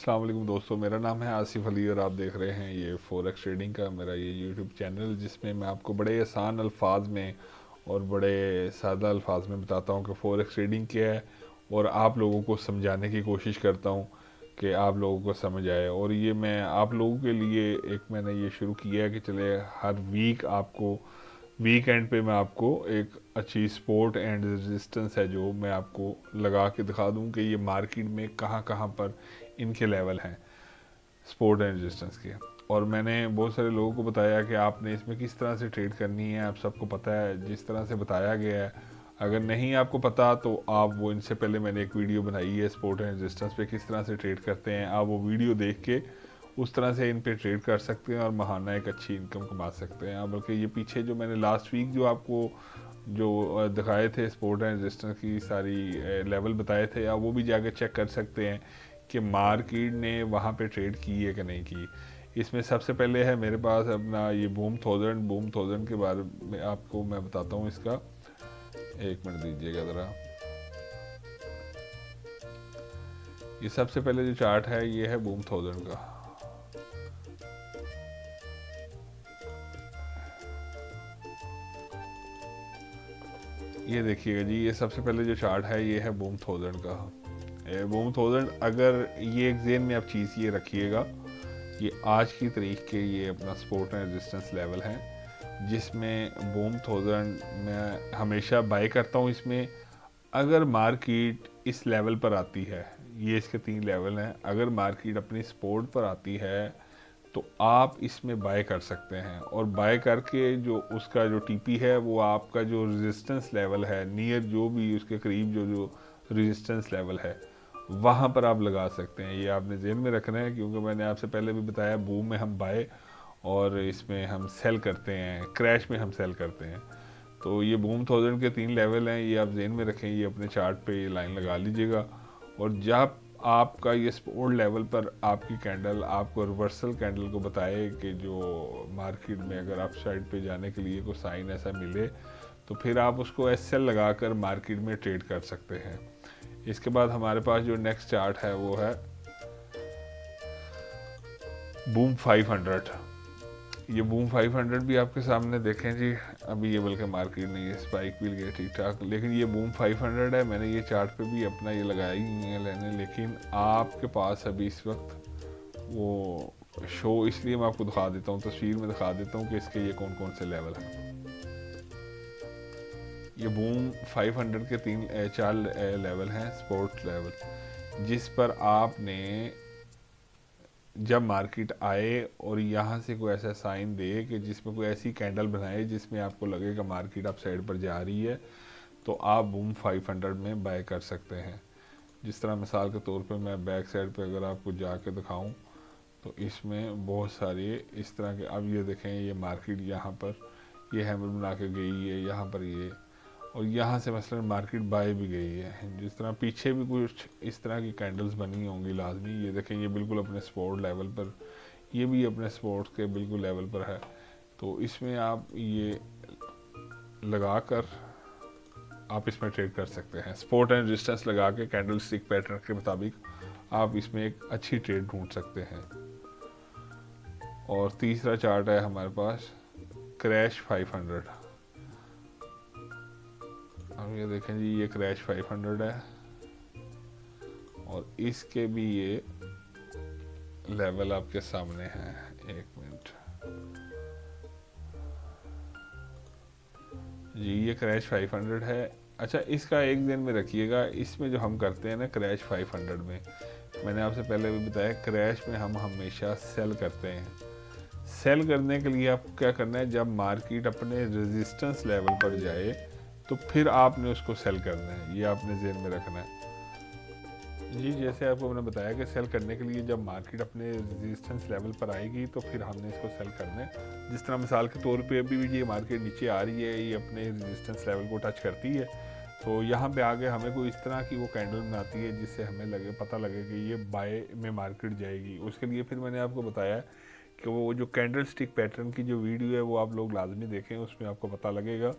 अस्सलाम वालेकुम दोस्तों, मेरा नाम है आसिफ अली और आप देख रहे हैं ये फॉरेक्स ट्रेडिंग का मेरा ये यूट्यूब चैनल, जिसमें मैं आपको बड़े आसान अल्फाज में और बड़े सादा अल्फाज में बताता हूँ कि फॉरेक्स ट्रेडिंग क्या है और आप लोगों को समझाने की कोशिश करता हूँ कि आप लोगों को समझ आए। और ये मैं आप लोगों के लिए एक मैंने ये शुरू किया है कि चले हर वीक आपको वीकेंड पे मैं आपको एक अच्छी सपोर्ट एंड रेजिस्टेंस है जो मैं आपको लगा के दिखा दूं कि ये मार्केट में कहाँ कहाँ पर इनके लेवल हैं सपोर्ट एंड रेजिस्टेंस के। और मैंने बहुत सारे लोगों को बताया कि आपने इसमें किस तरह से ट्रेड करनी है, आप सबको पता है जिस तरह से बताया गया है। अगर नहीं आपको पता तो आप वो इनसे पहले मैंने एक वीडियो बनाई है सपोर्ट एंड रेजिस्टेंस पे किस तरह से ट्रेड करते हैं, आप वो वीडियो देख के उस तरह से इन पे ट्रेड कर सकते हैं और महाना एक अच्छी इनकम कमा सकते हैं। बल्कि ये पीछे जो मैंने लास्ट वीक जो आपको जो दिखाए थे सपोर्ट एंड रेजिस्टेंस की सारी लेवल बताए थे, आप वो भी जाके चेक कर सकते हैं कि मार्केट ने वहाँ पे ट्रेड की है कि नहीं की। इसमें सबसे पहले है मेरे पास अपना ये बूम थाउजेंड के बारे में आपको मैं बताता हूँ इसका। एक मिनट दीजिएगा ज़रा। ये सबसे पहले जो चार्ट है ये है बूम थाउजेंड का। ये देखिएगा जी, ये सबसे पहले जो चार्ट है ये है बूम थाउजेंड का। बूम थाउजेंड, अगर ये एक जेन में आप चीज़ ये रखिएगा, ये आज की तारीख के ये अपना सपोर्ट एंड रेजिस्टेंस लेवल है जिसमें बूम थाउजेंड मैं हमेशा बाय करता हूँ। इसमें अगर मार्केट इस लेवल पर आती है, ये इसके 3 लेवल हैं, अगर मार्केट अपनी सपोर्ट पर आती है तो आप इसमें बाय कर सकते हैं। और बाय करके जो उसका जो टीपी है वो आपका जो रेजिस्टेंस लेवल है नियर जो भी उसके करीब जो जो रेजिस्टेंस लेवल है वहाँ पर आप लगा सकते हैं। ये आपने जेन में रखना है क्योंकि मैंने आपसे पहले भी बताया बूम में हम बाय और इसमें हम सेल करते हैं, क्रैश में हम सेल करते हैं। तो ये बूम थाउजेंड के 3 लेवल हैं, ये आप जेन में रखें, ये अपने चार्ट पे ये लाइन लगा लीजिएगा। और जब आपका ये सपोर्ट लेवल पर आपकी कैंडल आपको रिवर्सल कैंडल को बताए कि जो मार्केट में अगर आप साइड पे जाने के लिए कोई साइन ऐसा मिले तो फिर आप उसको एस एल लगा कर मार्केट में ट्रेड कर सकते हैं। इसके बाद हमारे पास जो नेक्स्ट चार्ट है वो है बूम 500। ये बूम 500 भी आपके सामने देखें जी, अभी ये बल्कि मार्केट नहीं है, स्पाइक भी गए ठीक ठाक, लेकिन ये बूम 500 है। मैंने ये चार्ट पे भी अपना ये लगाई हुई है लेने, लेकिन आपके पास अभी इस वक्त वो शो, इसलिए मैं आपको दिखा देता हूँ, तस्वीर में दिखा देता हूँ कि इसके ये कौन कौन से लेवल हैं। ये बूम 500 के 4 लेवल हैं सपोर्ट लेवल, जिस पर आपने जब मार्केट आए और यहाँ से कोई ऐसा साइन दे कि जिसमें कोई ऐसी कैंडल बनाए जिसमें आपको लगेगा मार्केट अप साइड पर जा रही है, तो आप बूम 500 में बाय कर सकते हैं। जिस तरह मिसाल के तौर पे मैं बैक साइड पे अगर आपको जाके दिखाऊं तो इसमें बहुत सारे इस तरह के, अब ये देखें ये मार्केट यहाँ पर ये हैमर बना के गई है यहाँ पर ये, और यहाँ से मसलन मार्केट बाय भी गई है। जिस तरह पीछे भी कुछ इस तरह की कैंडल्स बनी होंगी लाजमी, ये देखें ये बिल्कुल अपने सपोर्ट लेवल पर, ये भी अपने सपोर्ट के बिल्कुल लेवल पर है। तो इसमें आप ये लगा कर आप इसमें ट्रेड कर सकते हैं, सपोर्ट एंड रेजिस्टेंस लगा के कैंडल स्टिक पैटर्न के मुताबिक आप इसमें एक अच्छी ट्रेड ढूंढ सकते हैं। और तीसरा चार्ट है हमारे पास क्रैश 500। अब ये देखें जी ये क्रैश 500 है और इसके भी ये लेवल आपके सामने हैं। एक मिनट जी, ये क्रैश 500 है। अच्छा, इसका एक दिन में रखिएगा, इसमें जो हम करते हैं ना क्रैश 500 में, मैंने आपसे पहले भी बताया क्रैश में हम हमेशा सेल करते हैं। सेल करने के लिए आपको क्या करना है, जब मार्केट अपने रेजिस्टेंस लेवल पर जाए तो फिर आपने उसको सेल करना है, ये आपने जेन में रखना है जी। जैसे आपको मैंने बताया कि सेल करने के लिए जब मार्केट अपने रेजिस्टेंस लेवल पर आएगी तो फिर हमने इसको सेल करना है। जिस तरह मिसाल के तौर पे अभी भी ये मार्केट नीचे आ रही है, ये अपने रेजिस्टेंस लेवल को टच करती है, तो यहाँ पे आगे हमें कोई इस तरह की वो कैंडल बनाती है जिससे हमें पता लगे कि ये बाय में मार्केट जाएगी। उसके लिए फिर मैंने आपको बताया कि वो जो कैंडल स्टिक पैटर्न की जो वीडियो है वो आप लोग लाजमी देखें, उसमें आपको पता लगेगा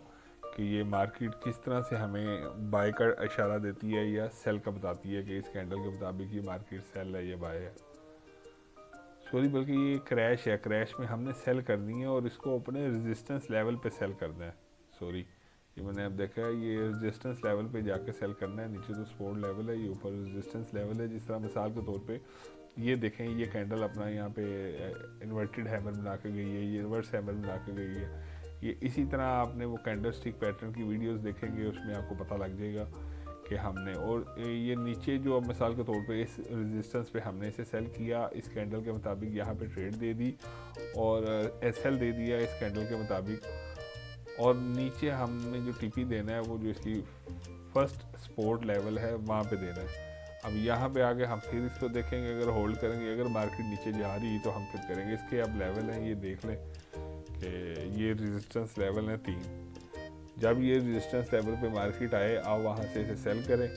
कि ये मार्केट किस तरह से हमें बाय का इशारा देती है या सेल का बताती है कि इस कैंडल के मुताबिक ये मार्केट सेल है, ये बाय है। सॉरी, बल्कि ये क्रैश है, क्रैश में हमने सेल करनी है और इसको अपने रेजिस्टेंस लेवल पे सेल करना है। सॉरी, ये मैंने अब देखा है, ये रेजिस्टेंस लेवल पे जाके सेल करना है। नीचे तो सपोर्ट लेवल है, ये ऊपर रेजिस्टेंस लेवल है। जिस तरह मिसाल के तौर पे ये देखें, ये कैंडल अपना यहाँ पे इन्वर्टेड हैमर बना के गई है, ये रिवर्स हैमर बना के गई है। ये इसी तरह आपने वो कैंडल स्टिक पैटर्न की वीडियोस देखेंगे, उसमें आपको पता लग जाएगा कि हमने, और ये नीचे जो अब मिसाल के तौर पे इस रेजिस्टेंस पे हमने इसे सेल किया, इस कैंडल के मुताबिक यहाँ पे ट्रेड दे दी और एसएल दे दिया इस कैंडल के मुताबिक, और नीचे हमने जो टीपी देना है वो जो इसकी फर्स्ट सपोर्ट लेवल है वहाँ पे देना है। अब यहाँ पे आगे हम फिर इसको देखेंगे, अगर होल्ड करेंगे, अगर मार्केट नीचे जा रही है तो हम फिर करेंगे। इसके अब लेवल हैं, ये देख लें कि ये रेजिस्टेंस लेवल है 3। जब ये रेजिस्टेंस लेवल पे मार्केट आए, आप वहाँ से इसे सेल करें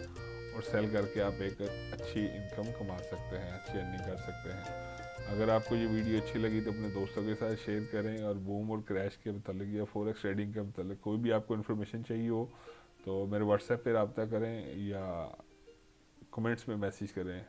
और सेल करके आप एक अच्छी इनकम कमा सकते हैं, अच्छी अर्निंग कर सकते हैं। अगर आपको ये वीडियो अच्छी लगी तो अपने दोस्तों के साथ शेयर करें, और बूम और क्रैश के मतलब या फॉरेक्स ट्रेडिंग के मतलब कोई भी आपको इन्फॉर्मेशन चाहिए हो तो मेरे व्हाट्सएप पे रब्ता करें या कमेंट्स में मैसेज करें।